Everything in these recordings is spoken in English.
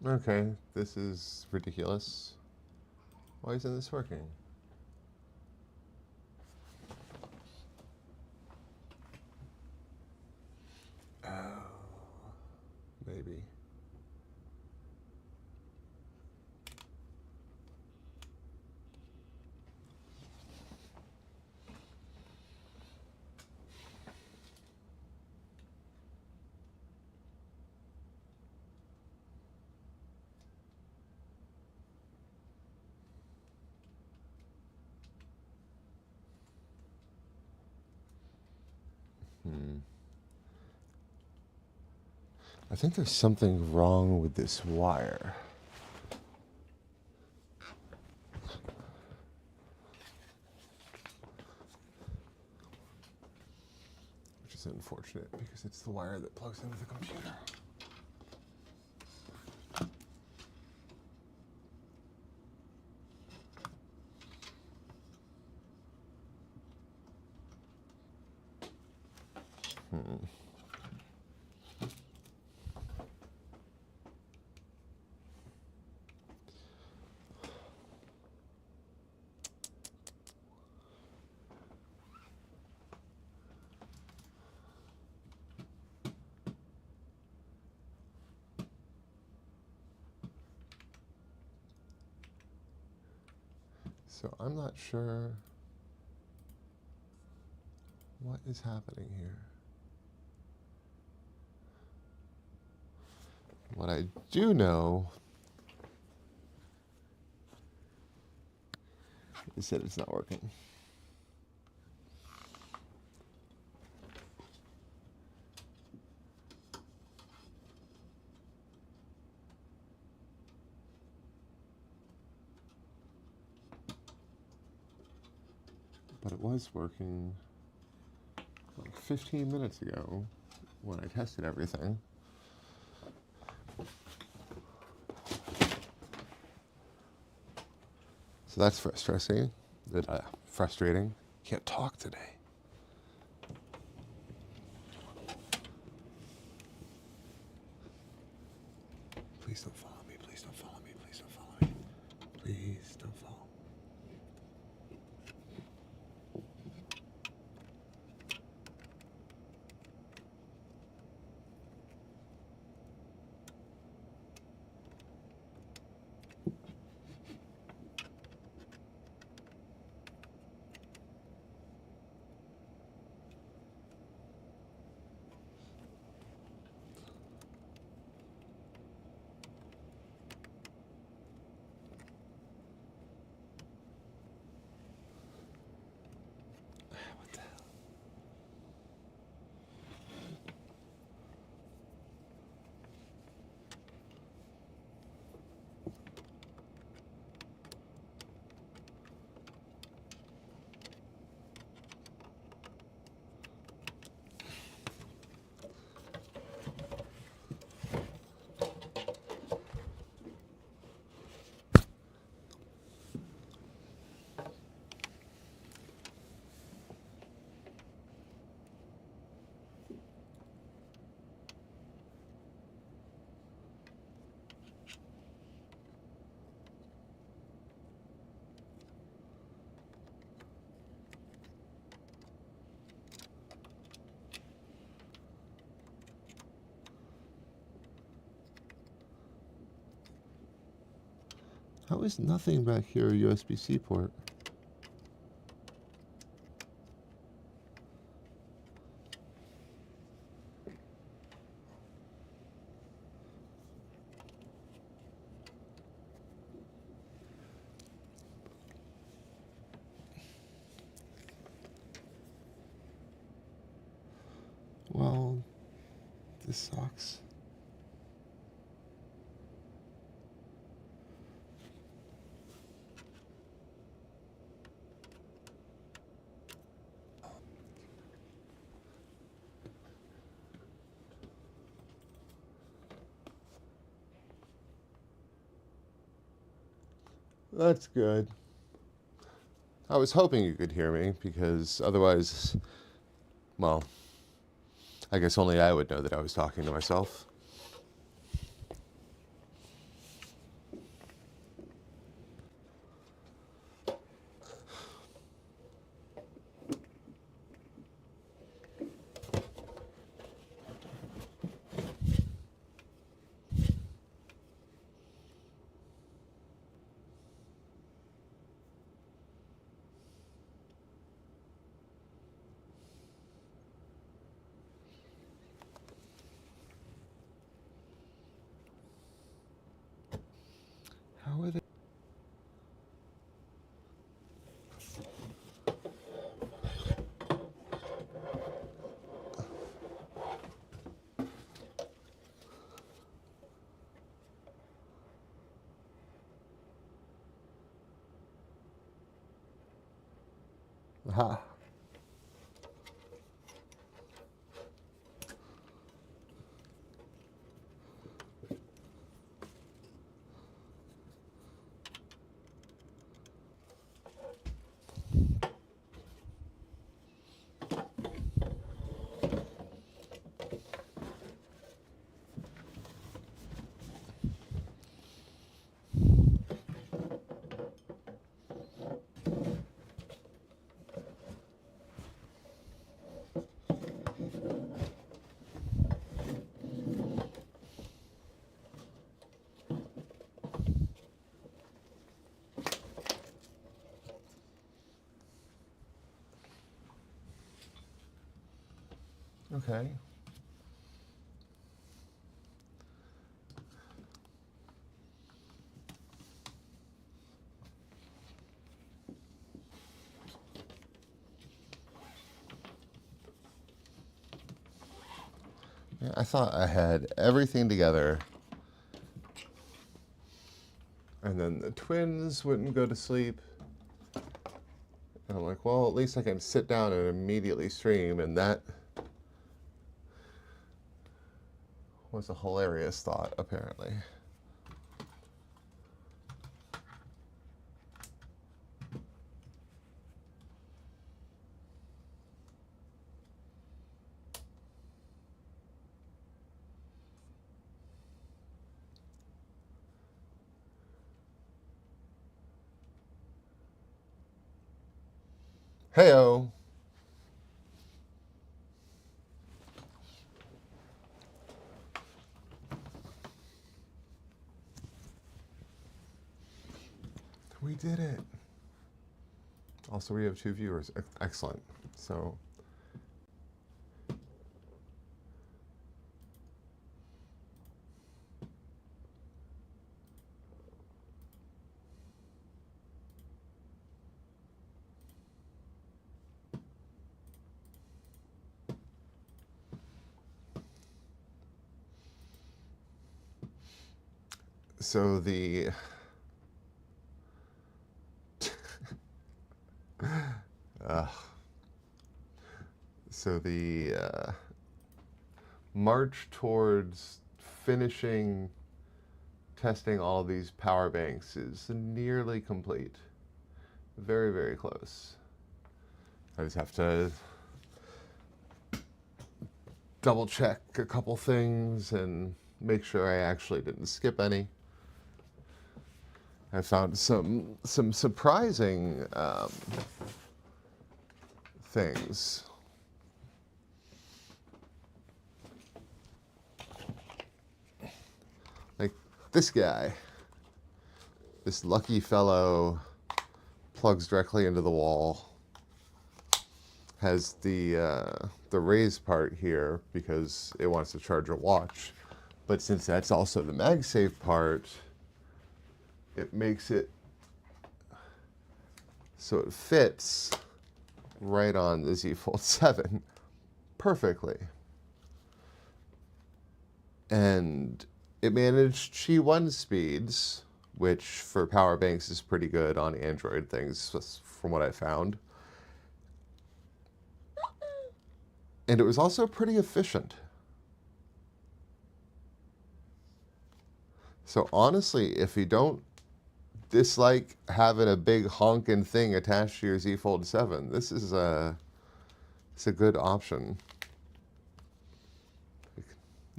Okay, this is ridiculous. Why isn't this working? Oh, maybe. Hmm. I think there's something wrong with this wire. Which is unfortunate because it's the wire that plugs into the computer. Hmm. So I'm not sure what is happening here. What I do know is that it's not working. But it was working like 15 minutes ago when I tested everything. So that's frustrating. Frustrating. Can't talk today. Please don't follow me. Please don't follow me. Please don't follow me. Please don't follow. What the hell? How is nothing back here a USB-C port? Well, this sucks. That's good. I was hoping you could hear me because otherwise, well, I guess only I would know that I was talking to myself. Ha. Okay. Yeah, I thought I had everything together. And then the twins wouldn't go to sleep. And I'm like, well, at least I can sit down and immediately stream. And that was a hilarious thought, apparently. Heyo. We did it. Also, we have 2 viewers. Excellent. So, the so the march towards finishing testing all of these power banks is nearly complete. Very, very close. I just have to double check a couple things and make sure I actually didn't skip any. I found some surprising things. Like this guy, this lucky fellow, plugs directly into the wall. Has the raised part here because it wants to charge a watch, but since that's also the MagSafe part, it makes it so it fits right on the Z Fold 7 perfectly. And it managed Qi 1 speeds, which for power banks is pretty good on Android things, from what I found. And it was also pretty efficient. So honestly, if you don't dislike having a big honking thing attached to your Z Fold 7, this is it's a good option. It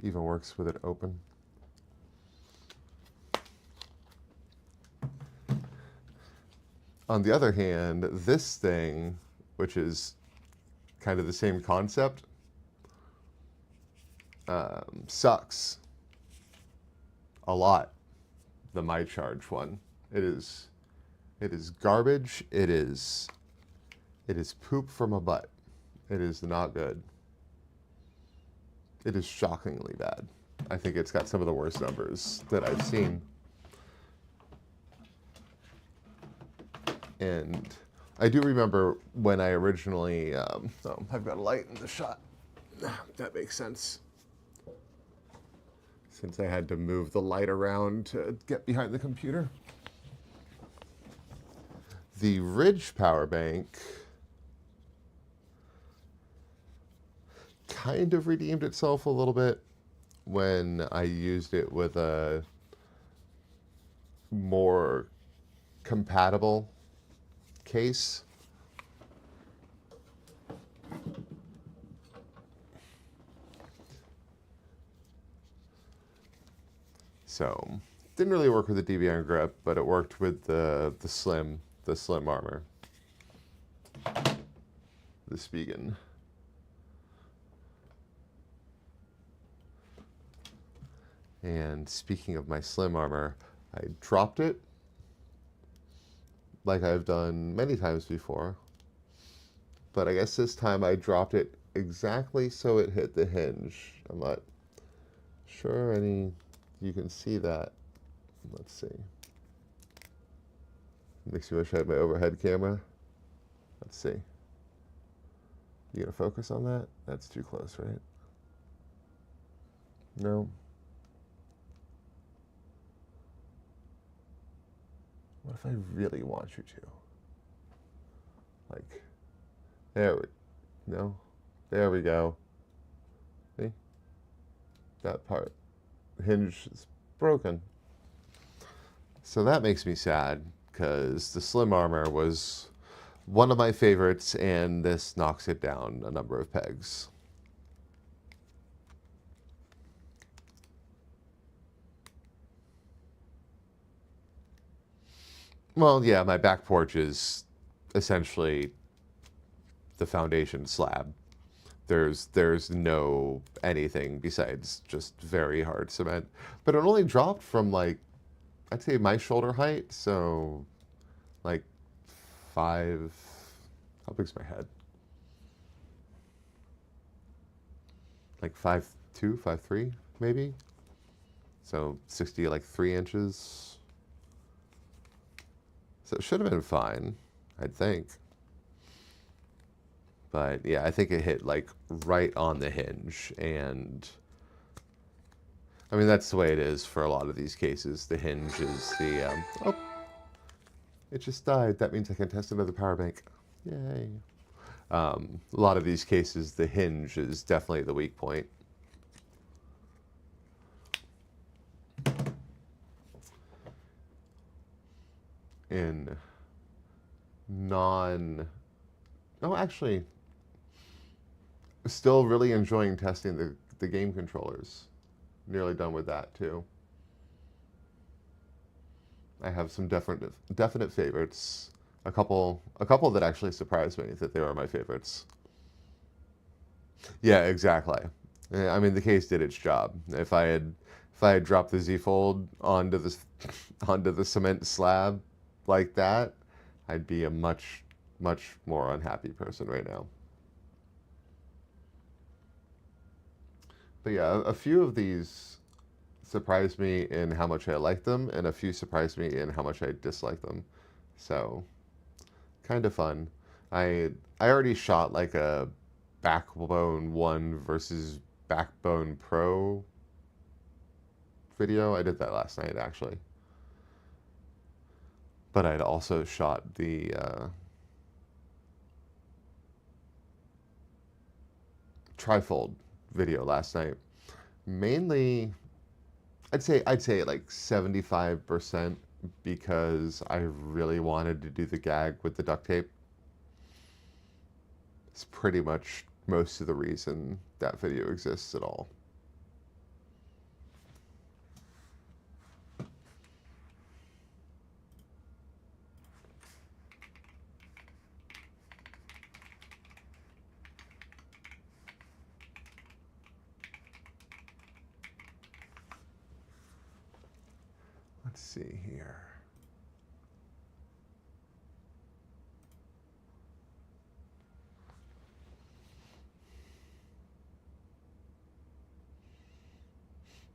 even works with it open. On the other hand, this thing, which is kind of the same concept, sucks a lot. The MyCharge one, it is garbage. It is poop from a butt. It is not good. It is shockingly bad. I think it's got some of the worst numbers that I've seen. And I do remember when I originally, I've got a light in the shot. That makes sense. Since I had to move the light around to get behind the computer. The Ridge power bank kind of redeemed itself a little bit when I used it with a more compatible case. So didn't really work with the DBN grip, but it worked with the slim armor, the Spigen. And speaking of my slim armor, I dropped it like I've done many times before, but I guess this time I dropped it exactly so it hit the hinge. I'm not sure you can see that. Let's see. Makes me wish I had my overhead camera. Let's see. You gonna focus on that? That's too close, right? No. What if I really want you to? Like, no, there we go. See? That part. The hinge is broken. So that makes me sad, because the slim armor was one of my favorites, and this knocks it down a number of pegs. Well, yeah, my back porch is essentially the foundation slab. There's no anything besides just very hard cement. But it only dropped from, like, I'd say my shoulder height, so like 5, how big's my head? Like 5'2", 5'3", maybe? So 60, like 3 inches. So it should have been fine, I'd think. But yeah, I think it hit like right on the hinge, and I mean, that's the way it is for a lot of these cases. The hinge is the, oh, it just died. That means I can test another power bank. Yay. A lot of these cases, the hinge is definitely the weak point. In actually, still really enjoying testing the game controllers. Nearly done with that too. I have some definite favorites. A couple that actually surprised me that they were my favorites. Yeah, exactly. I mean, the case did its job. If I had dropped the Z Fold onto the cement slab like that, I'd be a much more unhappy person right now. But yeah, a few of these surprised me in how much I like them, and a few surprised me in how much I dislike them. So, kind of fun. I already shot like a Backbone 1 versus Backbone Pro video. I did that last night, actually. But I'd also shot the trifold video last night. Mainly, I'd say like 75% because I really wanted to do the gag with the duct tape. It's pretty much most of the reason that video exists at all. Let's see here.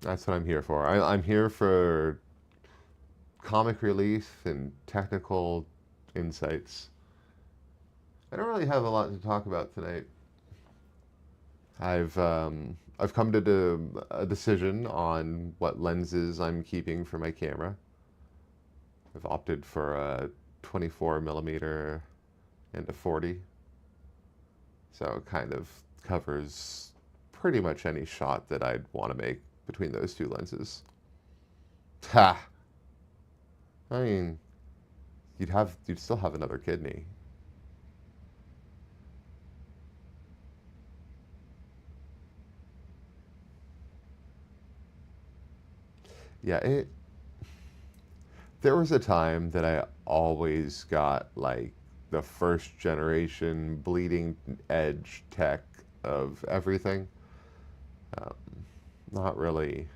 That's what I'm here for. I'm here for comic relief and technical insights. I don't really have a lot to talk about tonight. I've come to a decision on what lenses I'm keeping for my camera. I've opted for a 24 millimeter and a 40. So it kind of covers pretty much any shot that I'd want to make between those two lenses. Ha! I mean, you'd still have another kidney. Yeah, there was a time that I always got like the first generation bleeding edge tech of everything. Um, Not really.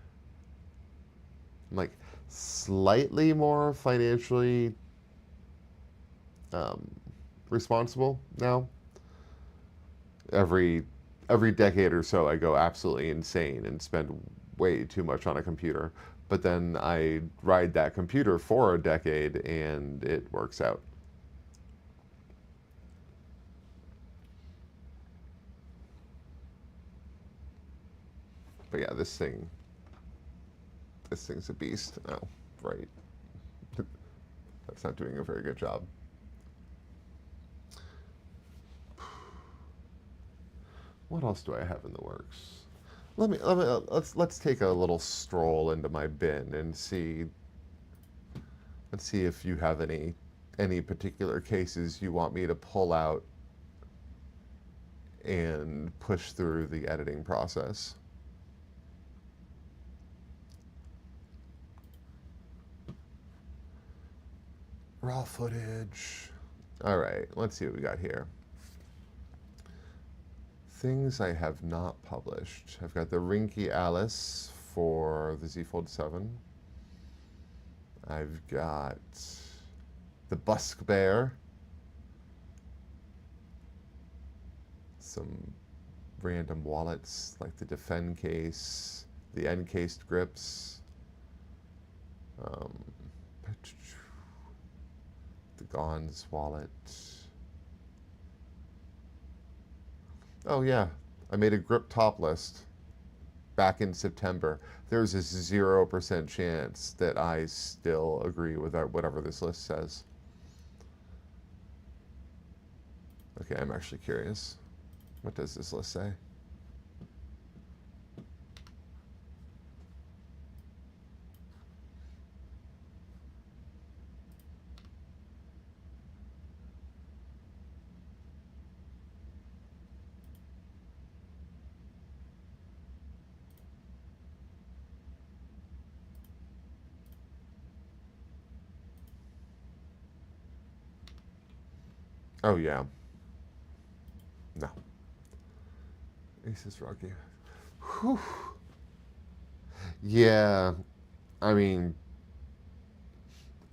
I'm like slightly more financially um, responsible now. Every every decade or so, I go absolutely insane and spend way too much on a computer. But then I ride that computer for a decade, and it works out. But yeah, this thing's a beast. Oh, right. That's not doing a very good job. What else do I have in the works? Let's take a little stroll into my bin and see. Let's see if you have any particular cases you want me to pull out and push through the editing process. Raw footage. All right, let's see what we got here. Things I have not published. I've got the Rinky Alice for the Z Fold 7. I've got the Busk Bear. Some random wallets like the Defend case, the Encased grips, um, the Gons wallet. Oh yeah, I made a grip top list back in September. There's a 0% chance that I still agree with whatever this list says. Okay, I'm actually curious. What does this list say? Oh yeah. No. Aces Rocky. Whew. Yeah, I mean,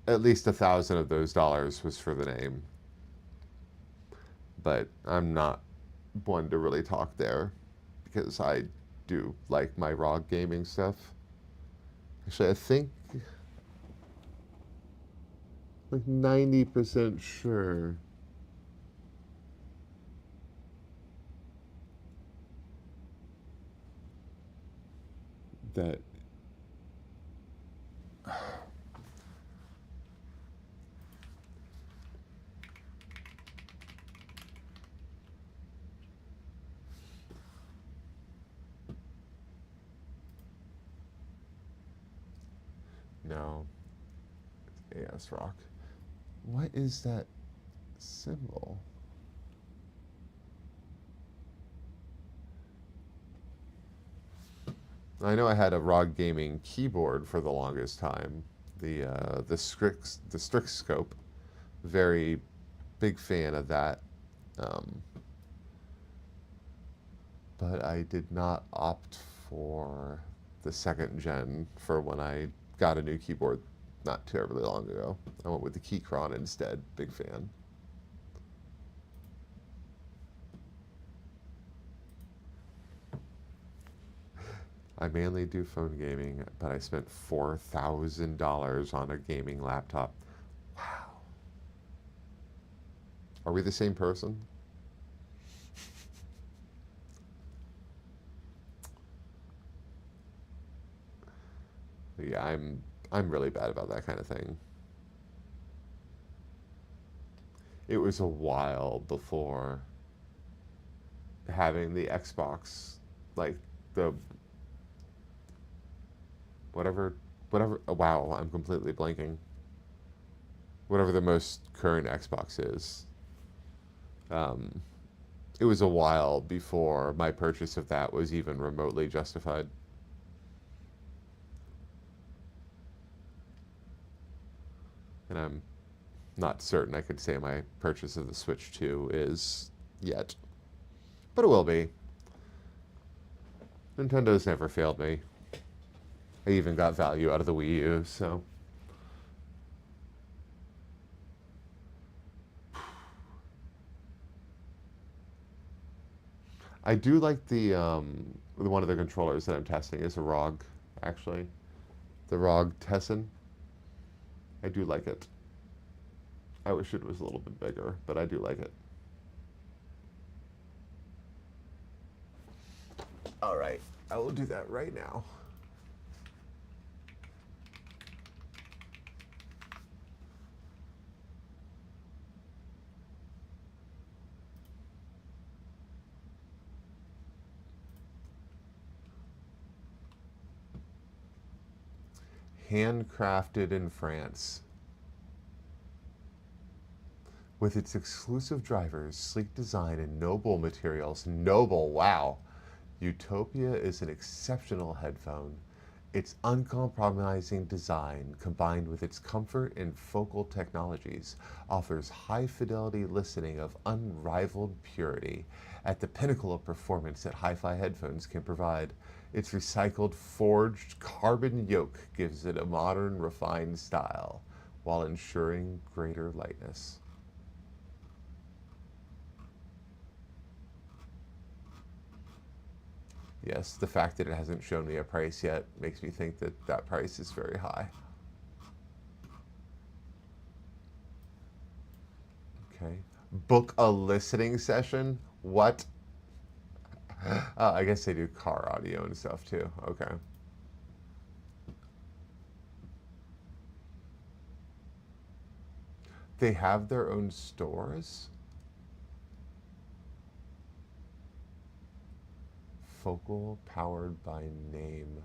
at least 1,000 of those dollars was for the name, but I'm not one to really talk there because I do like my ROG gaming stuff. Actually, I think like 90% sure that no, AS Rock. What is that symbol? I know I had a ROG gaming keyboard for the longest time. The Strix Scope. Very big fan of that. Um, but I did not opt for the second gen for when I got a new keyboard not terribly long ago. I went with the Keychron instead. Big fan. I mainly do phone gaming, but I spent $4,000 on a gaming laptop. Wow. Are we the same person? Yeah, I'm really bad about that kind of thing. It was a while before having the Xbox like the whatever, whatever. Oh, wow, I'm completely blanking. Whatever the most current Xbox is. Um, it was a while before my purchase of that was even remotely justified. And I'm not certain I could say my purchase of the Switch 2 is yet. But it will be. Nintendo's never failed me. I even got value out of the Wii U, so. I do like the one of the controllers that I'm testing is a ROG, actually. The ROG Tessin. I do like it. I wish it was a little bit bigger, but I do like it. All right, I will do that right now. Handcrafted in France. With its exclusive drivers, sleek design, and noble materials. Noble, wow. Utopia is an exceptional headphone. Its uncompromising design, combined with its comfort and focal technologies, offers high-fidelity listening of unrivaled purity at the pinnacle of performance that hi-fi headphones can provide. Its recycled, forged carbon yoke gives it a modern, refined style, while ensuring greater lightness. Yes, the fact that it hasn't shown me a price yet makes me think that that price is very high. Okay. Book a listening session? What? I guess they do car audio and stuff too. Okay. They have their own stores? Focal powered by name.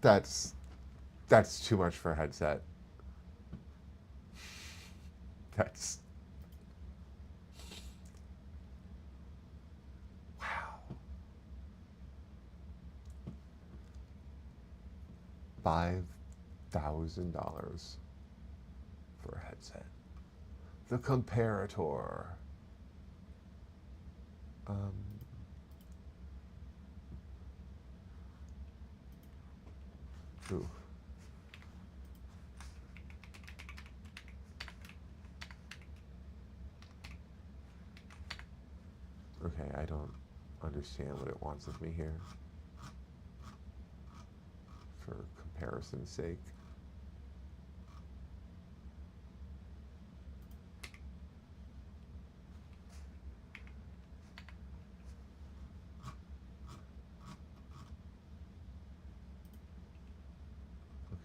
That's that's too much for a headset. That's wow. $5,000 for a headset. The comparator. Um, ooh. Okay, I don't understand what it wants of me here. For comparison's sake.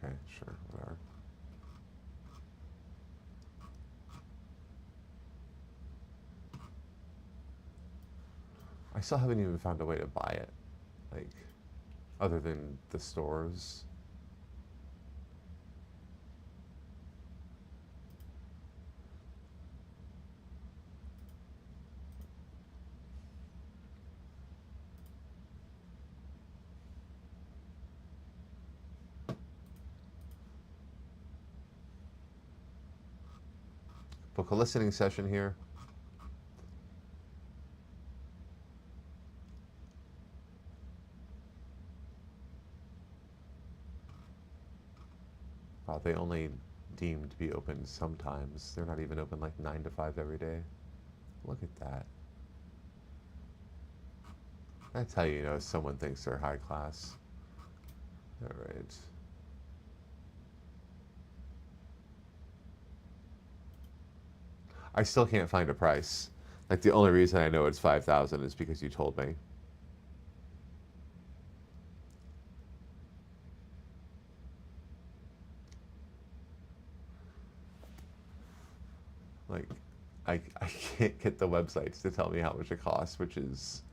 Okay, sure, whatever. I still haven't even found a way to buy it. Like, other than the stores. Book a listening session here. Wow, they only deem to be open sometimes. They're not even open like 9 to 5 every day. Look at that. That's how you know someone thinks they're high class. All right. I still can't find a price. Like the only reason I know it's 5,000 is because you told me. Like I can't get the websites to tell me how much it costs, which is,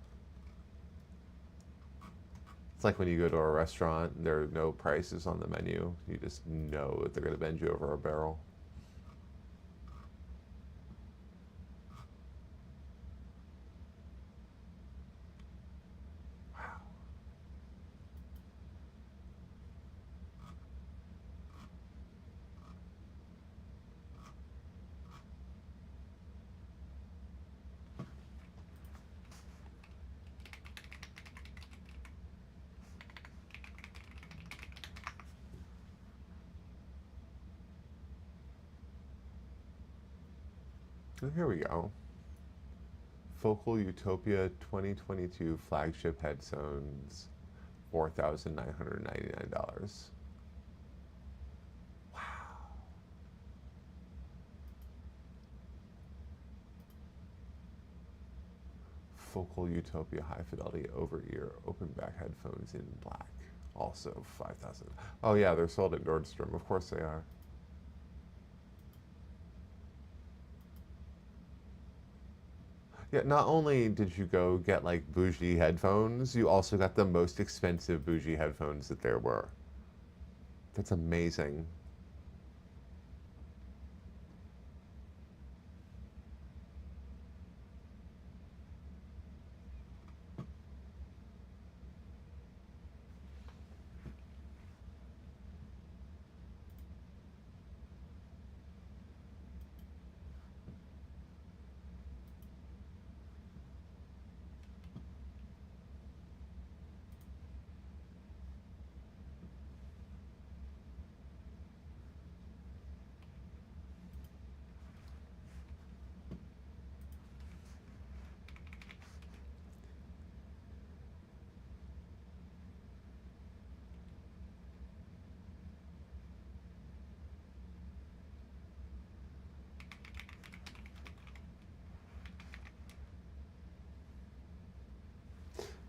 it's like when you go to a restaurant and there are no prices on the menu. You just know that they're going to bend you over a barrel. And here we go. Focal Utopia 2022 flagship headphones, $4,999. Wow. Focal Utopia high fidelity over ear open back headphones in black. Also 5,000. Oh yeah, they're sold at Nordstrom. Of course they are. Yeah, not only did you go get like bougie headphones, you also got the most expensive bougie headphones that there were. That's amazing.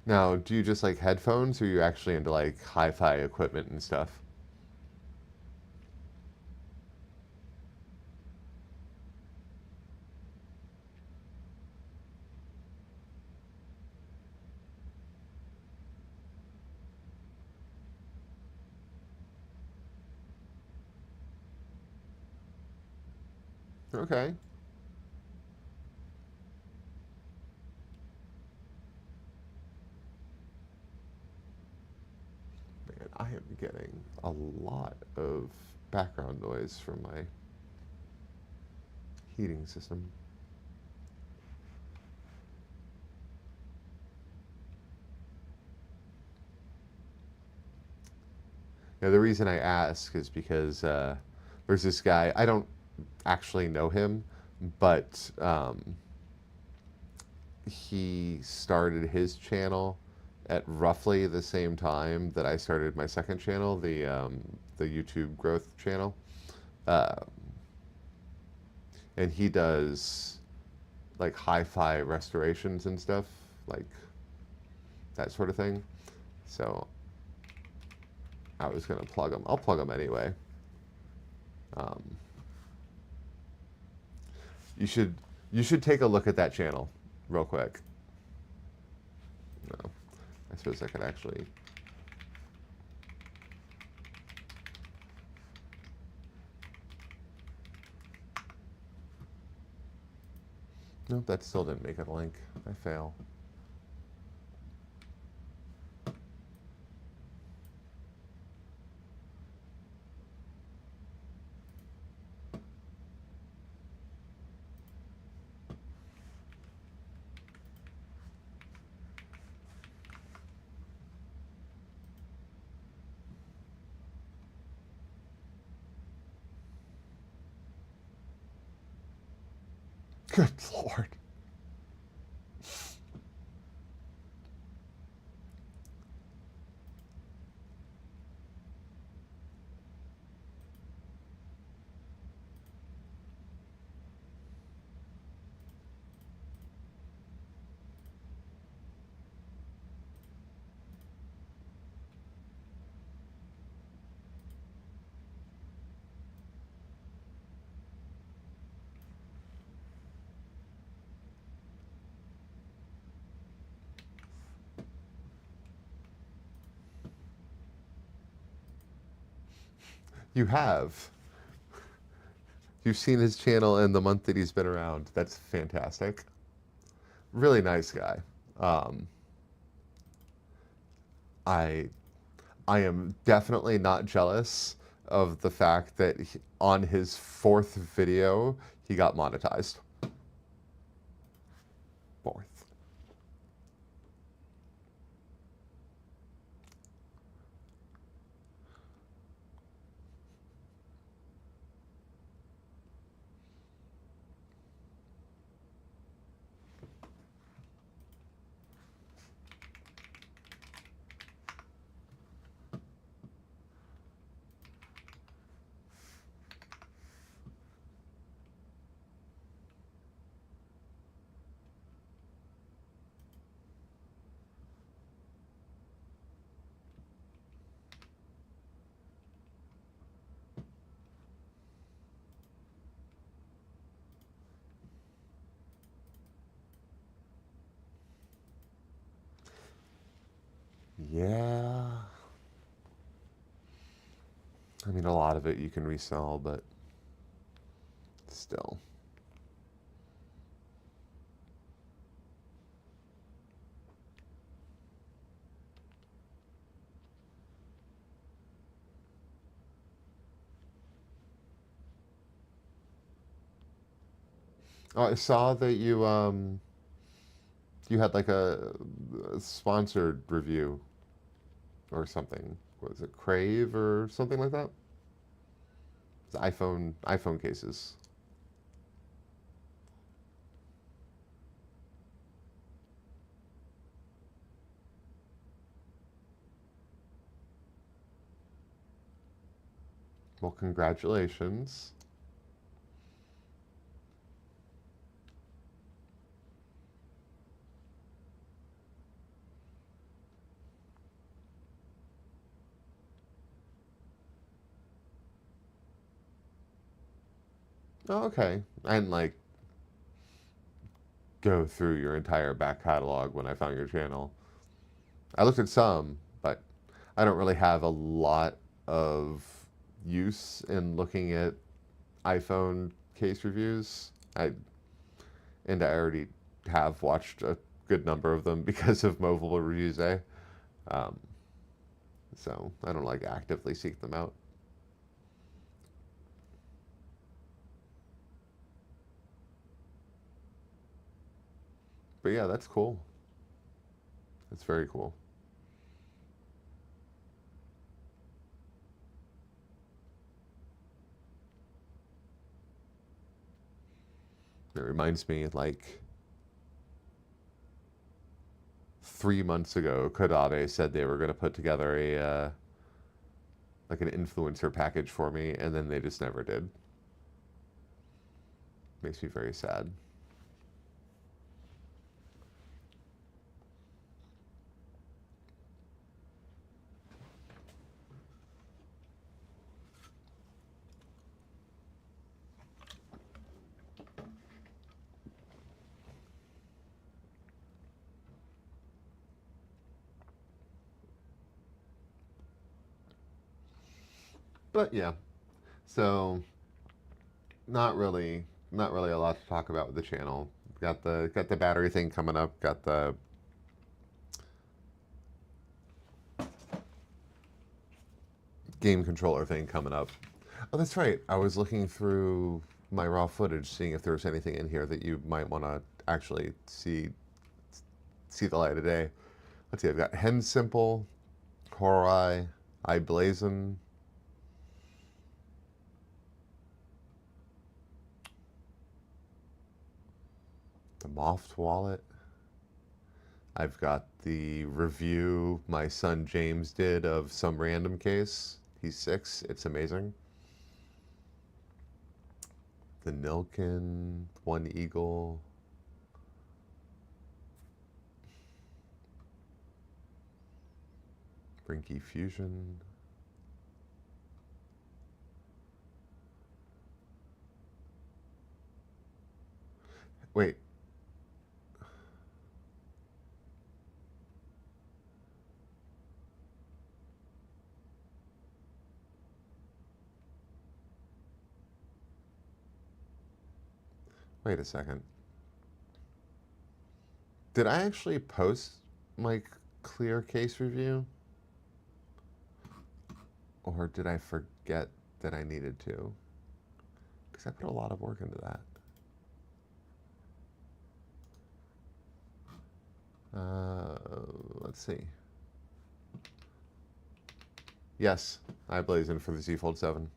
Now, do you just like headphones or are you actually into like hi-fi equipment and stuff? Okay. Man, I am getting a lot of background noise from my heating system. Now, the reason I ask is because there's this guy, I don't actually know him, but he started his channel at roughly the same time that I started my second channel, the YouTube growth channel, uh, and he does like hi-fi restorations and stuff, like that sort of thing. So I was gonna plug him. I'll plug him anyway. Um, you should you should take a look at that channel real quick. No, I suppose I could actually. Nope, that still didn't make it a link. I fail. Good Lord. You have. You've seen his channel in the month that he's been around. That's fantastic. Really nice guy. Um, I I am definitely not jealous of the fact that on his fourth video he got monetized. Fourth. Yeah. I mean, a lot of it you can resell, but still. Oh, I saw that you had like a sponsored review or something. Was it Crave or something like that? It's iPhone cases. Well, congratulations. Oh, okay. And like go through your entire back catalog when I found your channel. I looked at some, but I don't really have a lot of use in looking at iPhone case reviews. I already have watched a good number of them because of Mobile Reviews A. Um, so I don't like actively seek them out. But yeah, that's cool. That's very cool. It reminds me, like 3 months ago, Kodabe said they were going to put together a like an influencer package for me, and then they just never did. Makes me very sad. But yeah, so not really a lot to talk about with the channel. Got the battery thing coming up. Got the game controller thing coming up. Oh, that's right. I was looking through my raw footage, seeing if there was anything in here that you might want to actually see the light of day. Let's see. I've got Hen Simple, Horai, I Blazon, the Moft Wallet. I've got the review my son James did of some random case. He's 6. It's amazing. The Nilkin, One Eagle. Brinky Fusion. Wait. Wait a second. Did I actually post my clear case review? Or did I forget that I needed to? Because I put a lot of work into that. Let's see. Yes, I blaze in for the Z Fold 7.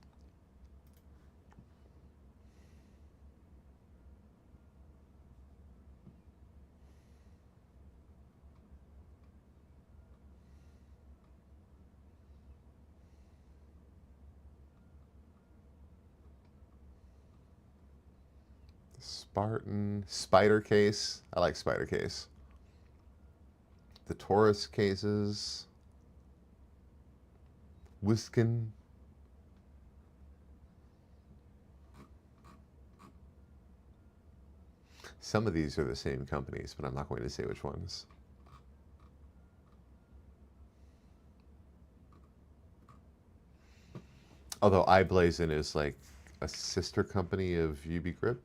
Spartan spider case. I like spider case. The Taurus cases. Wiskin. Some of these are the same companies, but I'm not going to say which ones. Although iBlazin is like a sister company of UB Grip.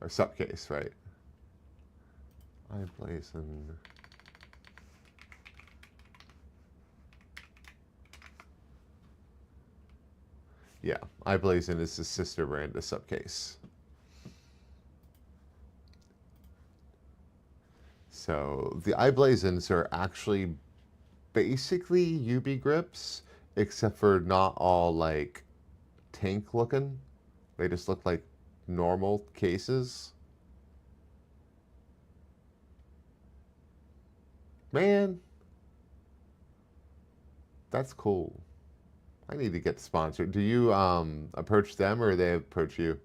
Or Supcase, right? iBlazin. Yeah, iBlazin is the sister brand of Supcase. So the iBlazins are actually basically UB grips, except for not all like tank looking. They just look like normal cases. Man, that's cool. I need to get sponsored. Do you approach them or they approach you?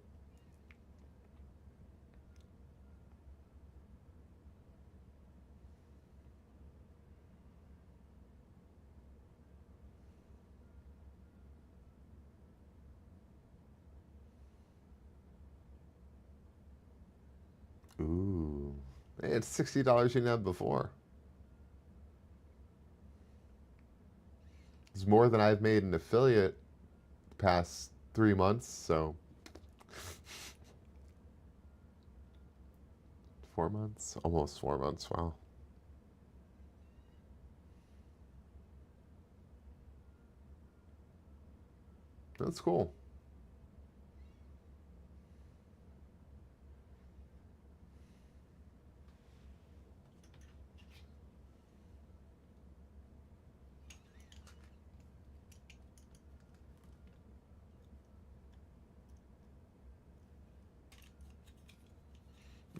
Ooh. Hey, it's $60 you didn't have before. It's more than I've made an affiliate the past 3 months, so 4 months? Almost 4 months, wow. That's cool.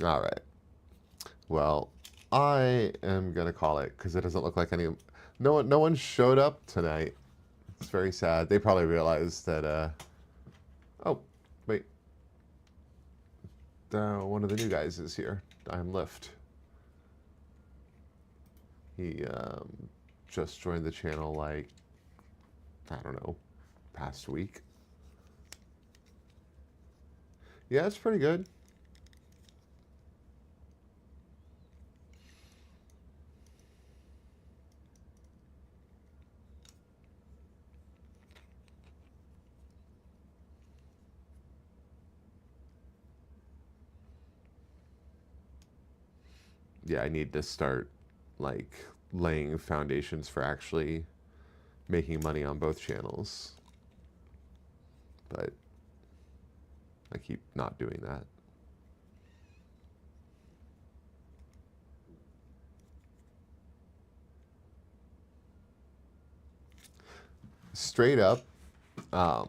All right. Well, I am gonna call it because it doesn't look like any. No one showed up tonight. It's very sad. They probably realized that. Oh, wait. One of the new guys is here. I'm Lift. He just joined the channel like I don't know, past week. Yeah, it's pretty good. Yeah, I need to start like laying foundations for actually making money on both channels. But I keep not doing that. Straight up, I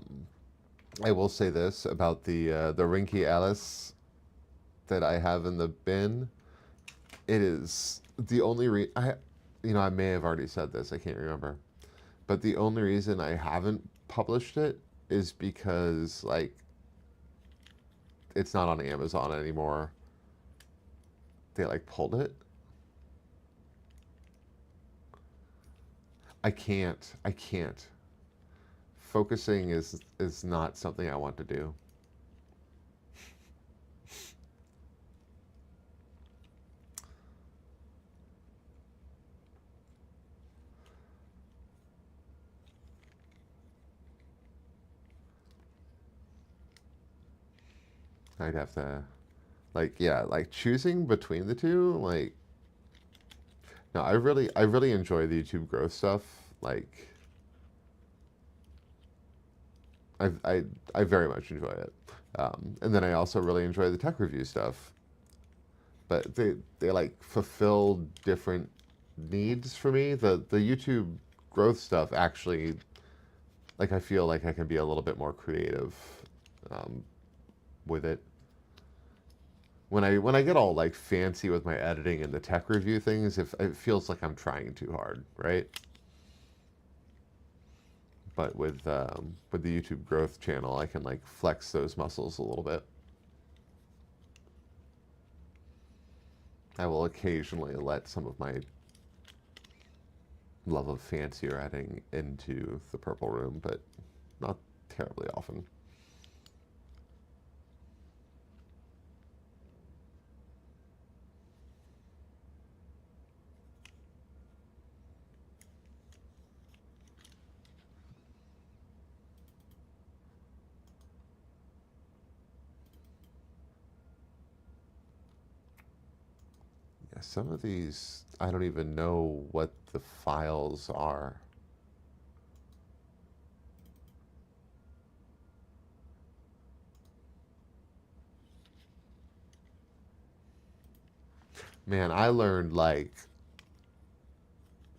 will say this about the Rinky Alice that I have in the bin. It is the only I may have already said this. I can't remember, but the only reason I haven't published it is because like it's not on Amazon anymore. They like pulled it. I can't. I can't. Focusing is not something I want to do. I'd have to, like, yeah, like choosing between the two, like, no, I really enjoy the YouTube growth stuff. Like, I, I very much enjoy it. And then I also really enjoy the tech review stuff. But they like fulfill different needs for me. The YouTube growth stuff actually, like, I feel like I can be a little bit more creative um, with it. When I get all like fancy with my editing and the tech review things, if it feels like I'm trying too hard, right? But with the YouTube growth channel, I can like flex those muscles a little bit. I will occasionally let some of my love of fancier editing into the purple room, but not terribly often. Yeah, some of these I don't even know what the files are. Man, I learned like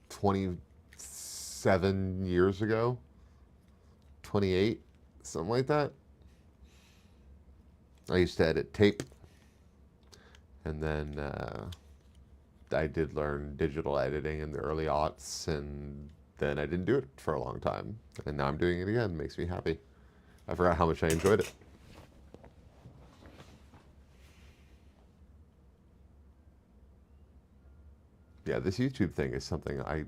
27 years ago, 28, something like that. I used to edit tape, and then I did learn digital editing in the early aughts, and then I didn't do it for a long time. And now I'm doing it again. Makes me happy. I forgot how much I enjoyed it. Yeah, this YouTube thing is something I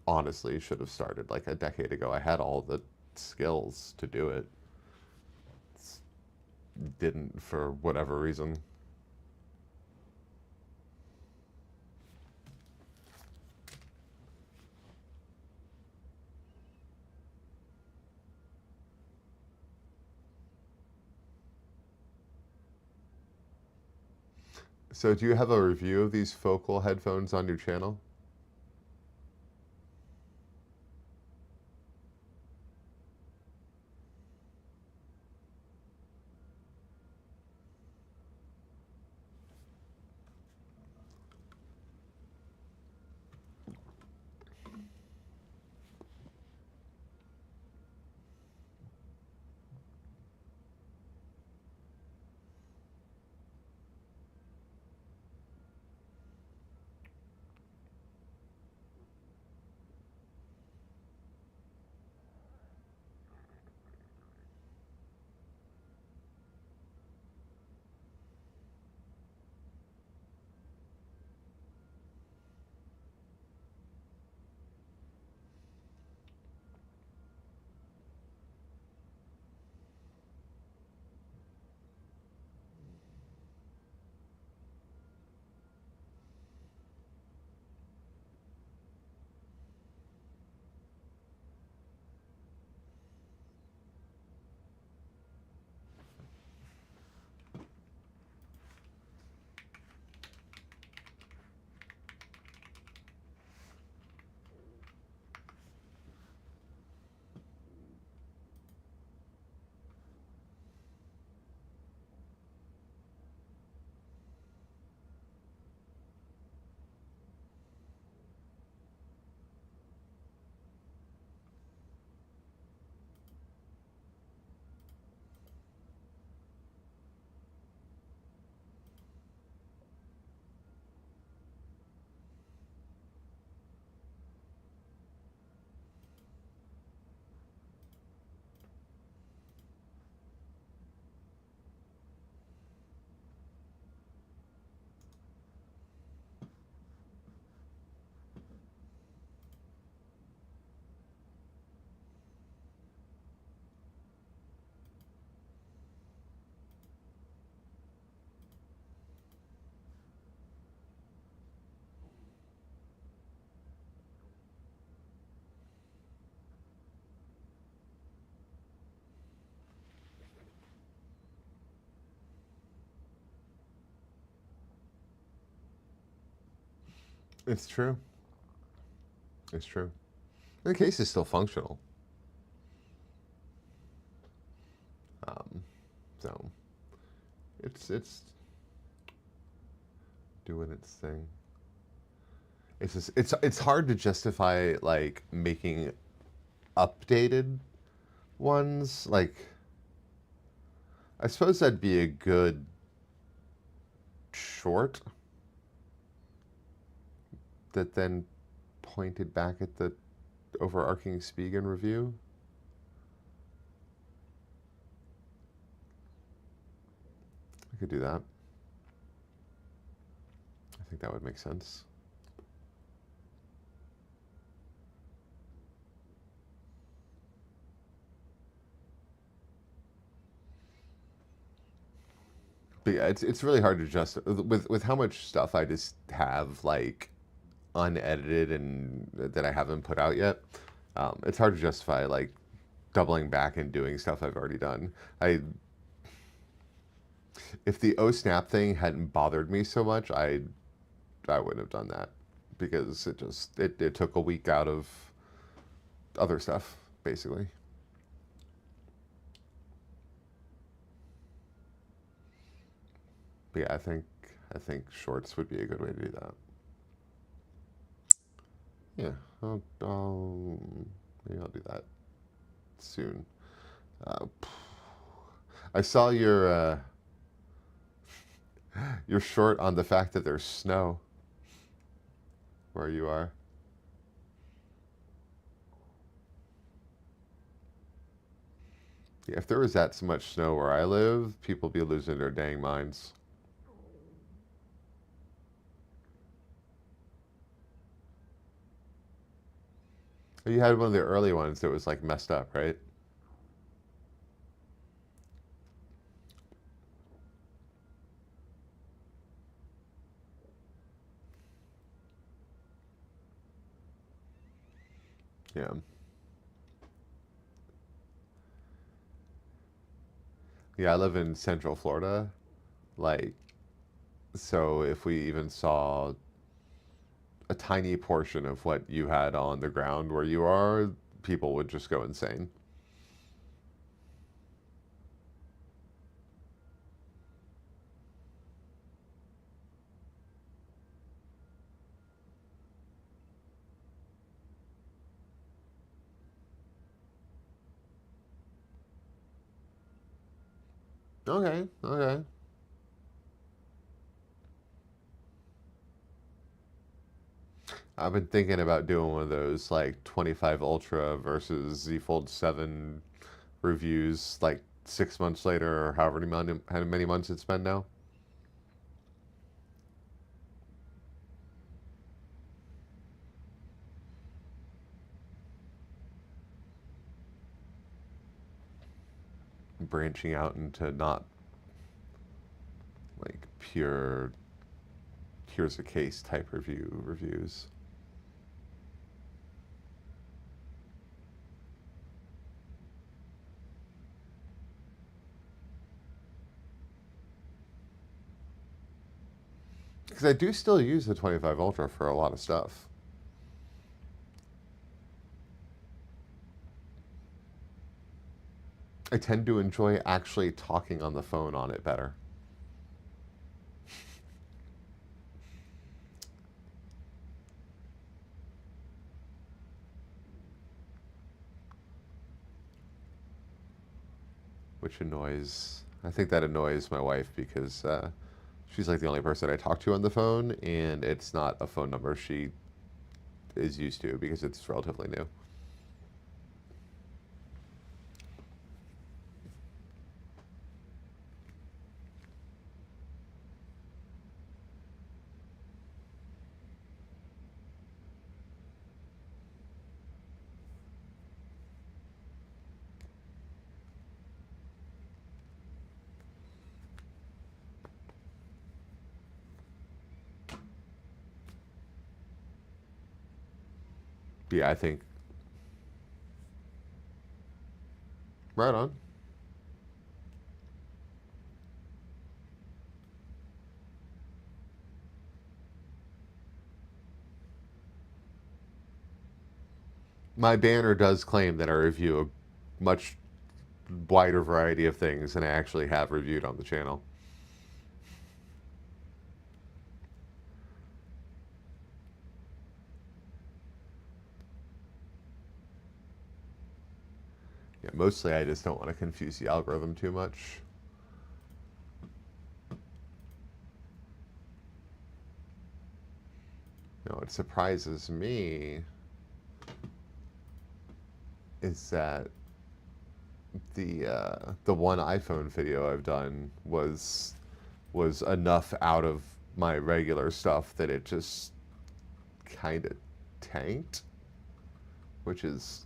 honestly should have started like a decade ago. I had all the skills to do it. Didn't for whatever reason. So do you have a review of these focal headphones on your channel? It's true. It's true. The case is still functional. Um, so it's doing its thing. It's just it's hard to justify like making updated ones. Like I suppose that'd be a good short that then pointed back at the overarching Spigen review. I could do that. I think that would make sense. But yeah, it's really hard to just with how much stuff I just have like unedited and that I haven't put out yet. It's hard to justify like doubling back and doing stuff I've already done. If the O snap thing hadn't bothered me so much, I wouldn't have done that because it took a week out of other stuff basically. But yeah, I think shorts would be a good way to do that. Yeah, maybe I'll do that soon. Uh, I saw your short on the fact that there's snow where you are. Yeah, if there was that so much snow where I live, people be losing their dang minds. You had one of the early ones that was like messed up, right? Yeah. Yeah, I live in Central Florida. Like, so if we even saw a tiny portion of what you had on the ground where you are, people would just go insane. Okay, okay. I've been thinking about doing one of those like 25 Ultra versus Z Fold 7 reviews like 6 months later or how many months it's been now. Branching out into not like pure here's a case type reviews. Because I do still use the 25 Ultra for a lot of stuff. I tend to enjoy actually talking on the phone on it better. Which annoys. I think that annoys my wife because she's like the only person I talk to on the phone, and it's not a phone number she is used to because it's relatively new. But yeah, I think right on. My banner does claim that I review a much wider variety of things than I actually have reviewed on the channel. Yeah, mostly I just don't want to confuse the algorithm too much. You know, what surprises me is that the one iPhone video I've done was enough out of my regular stuff that it just kind of tanked, which is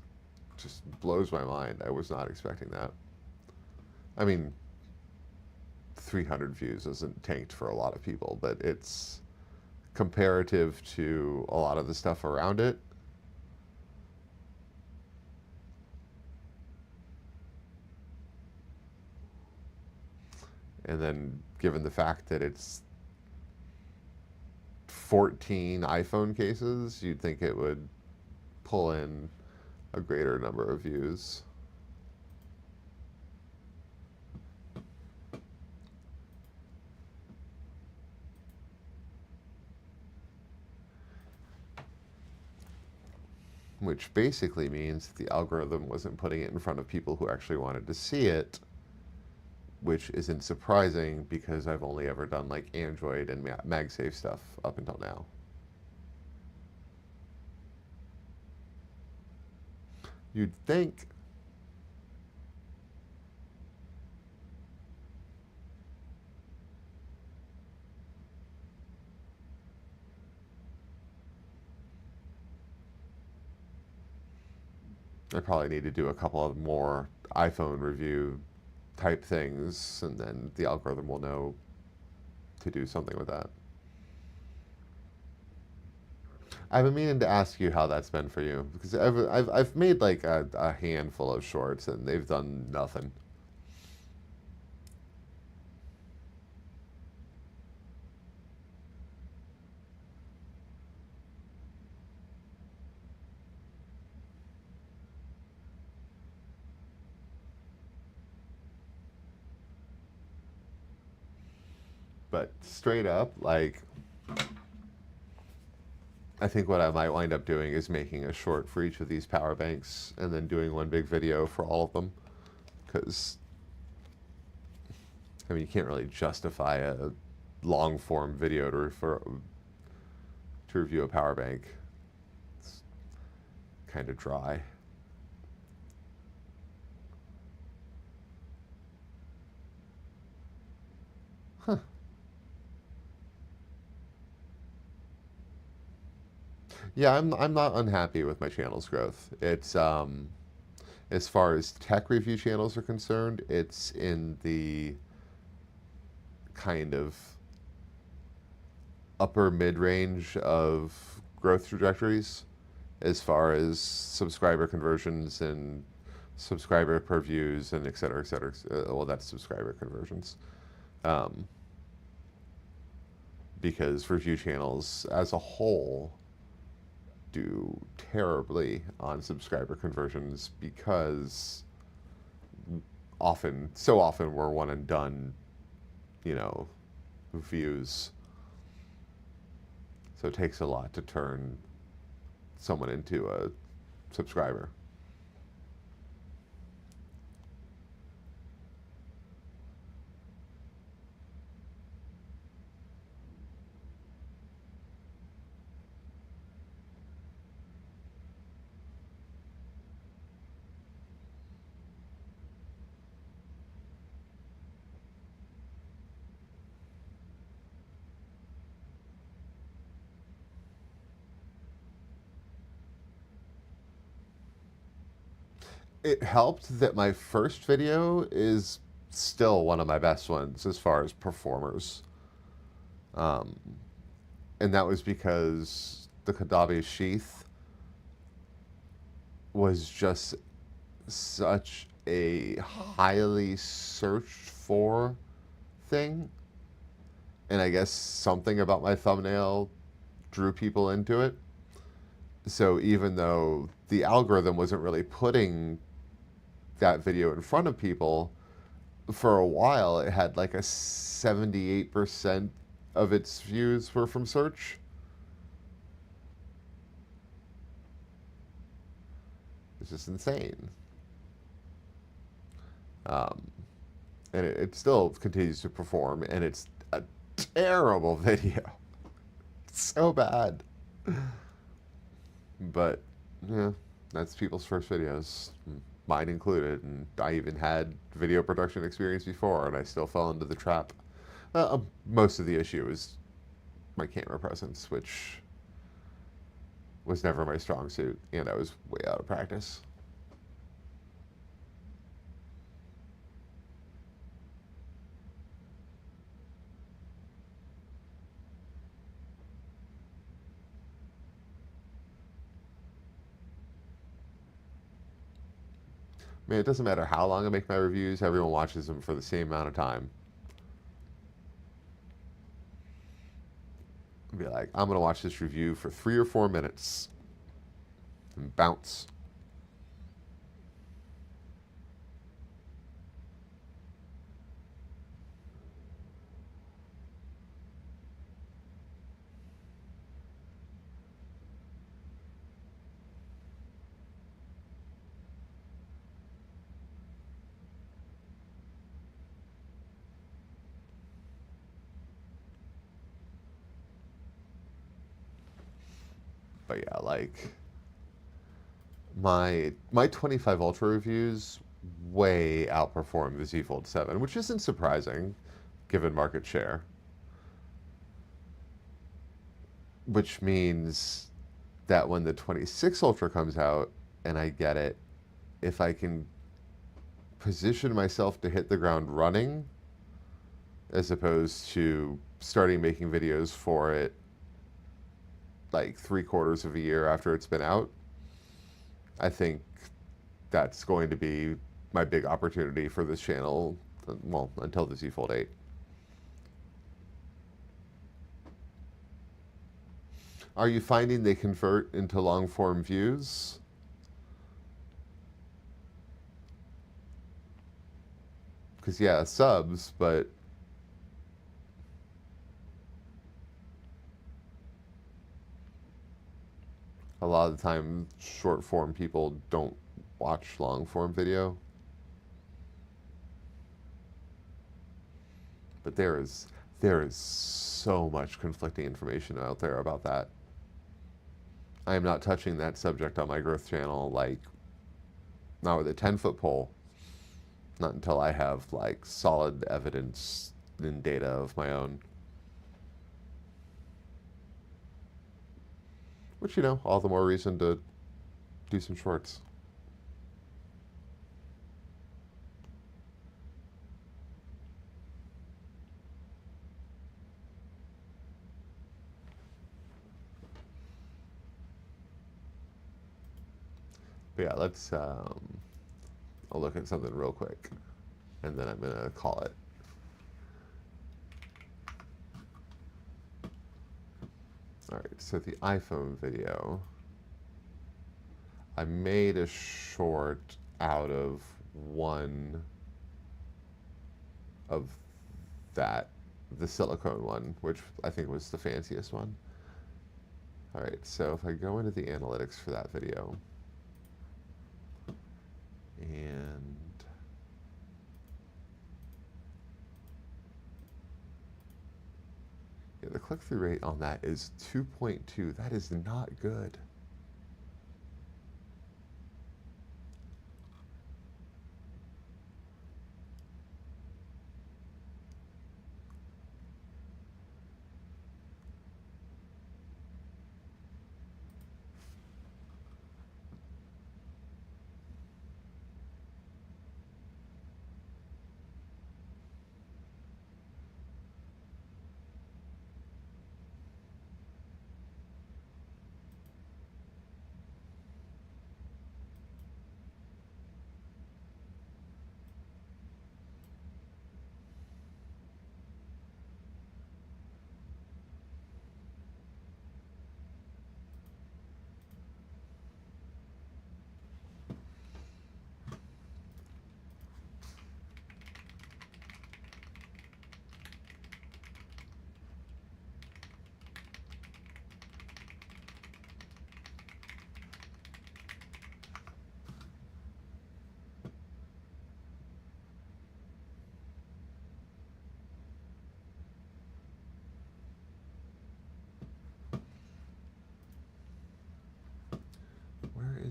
just blows my mind. I was not expecting that. I mean, 300 views isn't tanked for a lot of people, but it's comparative to a lot of the stuff around it. And then given the fact that it's 14 iPhone cases, you'd think it would pull in a greater number of views. Which basically means that the algorithm wasn't putting it in front of people who actually wanted to see it, which isn't surprising because I've only ever done like Android and MagSafe stuff up until now. You'd think I probably need to do a couple of more iPhone review type things, and then the algorithm will know to do something with that. I've been meaning to ask you how that's been for you because I've made like a handful of shorts and they've done nothing. But straight up, like, I think what I might wind up doing is making a short for each of these power banks and then doing one big video for all of them. Because, I mean, you can't really justify a long form video to review a power bank. It's kind of dry. Huh. Yeah, I'm not unhappy with my channel's growth. It's as far as tech review channels are concerned, it's in the kind of upper mid range of growth trajectories as far as subscriber conversions and subscriber per views and et cetera, et cetera. Well, that's subscriber conversions. Um, because review channels as a whole do terribly on subscriber conversions because so often we're one and done, you know, views. So it takes a lot to turn someone into a subscriber. It helped that my first video is still one of my best ones as far as performers. Um, and that was because the Kadabe sheath was just such a highly searched for thing. And I guess something about my thumbnail drew people into it. So even though the algorithm wasn't really putting that video in front of people, for a while it had like a 78% of its views were from search. It's just insane. Um, and it still continues to perform, and it's a terrible video. It's so bad. But, yeah, that's people's first videos, mine included. And I even had video production experience before, and I still fell into the trap. Most of the issue is my camera presence, which was never my strong suit, and I was way out of practice. I mean, it doesn't matter how long I make my reviews, everyone watches them for the same amount of time. Be like, I'm going to watch this review for 3 or 4 minutes and bounce. But yeah, like my 25 Ultra reviews way outperform the Z Fold 7, which isn't surprising given market share. Which means that when the 26 Ultra comes out and I get it, if I can position myself to hit the ground running as opposed to starting making videos for it like 3/4 of a year after it's been out, I think that's going to be my big opportunity for this channel, well, until the Z Fold 8. Are you finding they convert into long form views? Because, yeah, subs, but a lot of the time short form people don't watch long form video. But there is so much conflicting information out there about that. I am not touching that subject on my growth channel, like, not with a 10-foot pole. Not until I have, like, solid evidence and data of my own. Which, you know, all the more reason to do some shorts. But yeah, I'll look at something real quick, and then I'm gonna call it. All right, so the iPhone video, I made a short out of one of that, the silicone one, which I think was the fanciest one. All right, so if I go into the analytics for that video, and yeah, the click-through rate on that is 2.2. That is not good.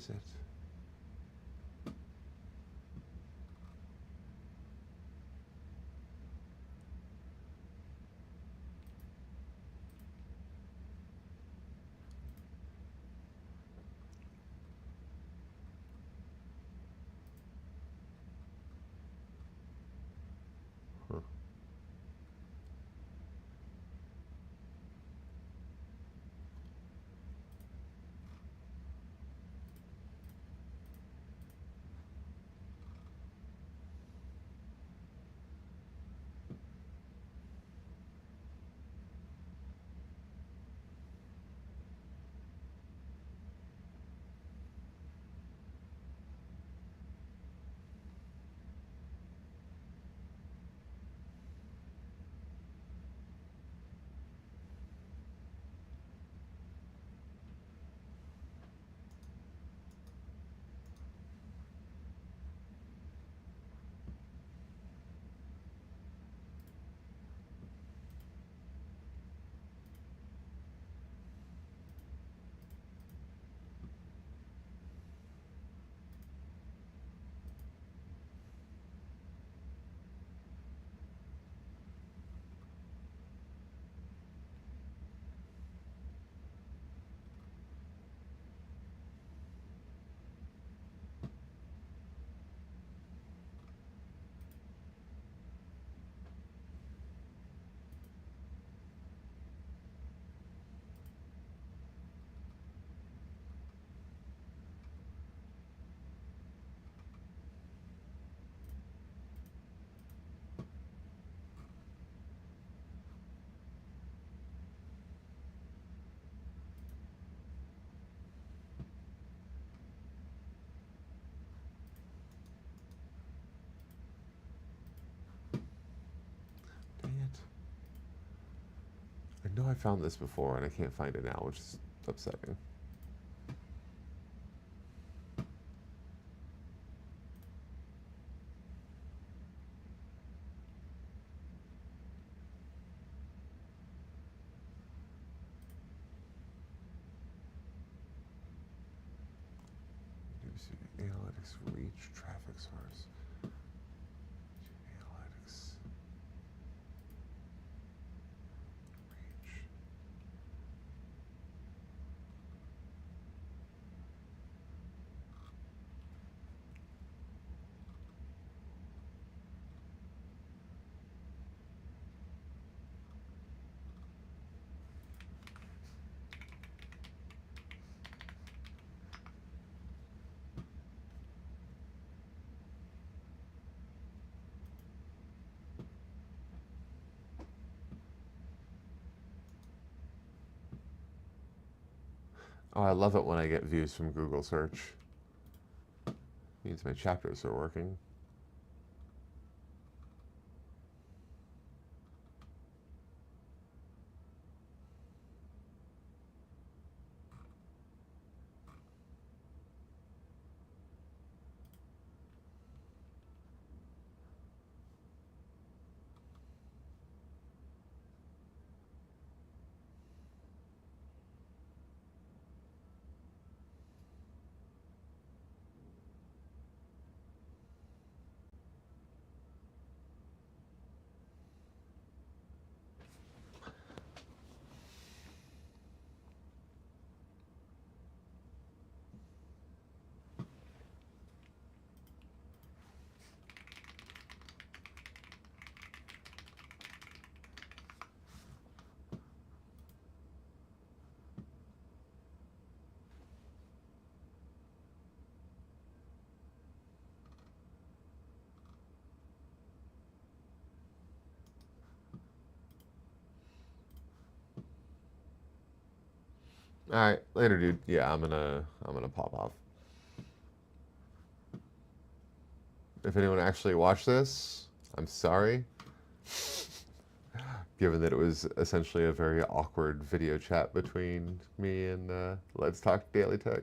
is it? Huh. Dang it. I know I found this before and I can't find it now, which is upsetting. Analytics reach traffic source. Analytics reach. Oh, I love it when I get views from Google search. Means my chapters are working. All right, later, dude. Yeah, I'm gonna pop off. If anyone actually watched this, I'm sorry. Given that it was essentially a very awkward video chat between me and Let's Talk Daily Tech.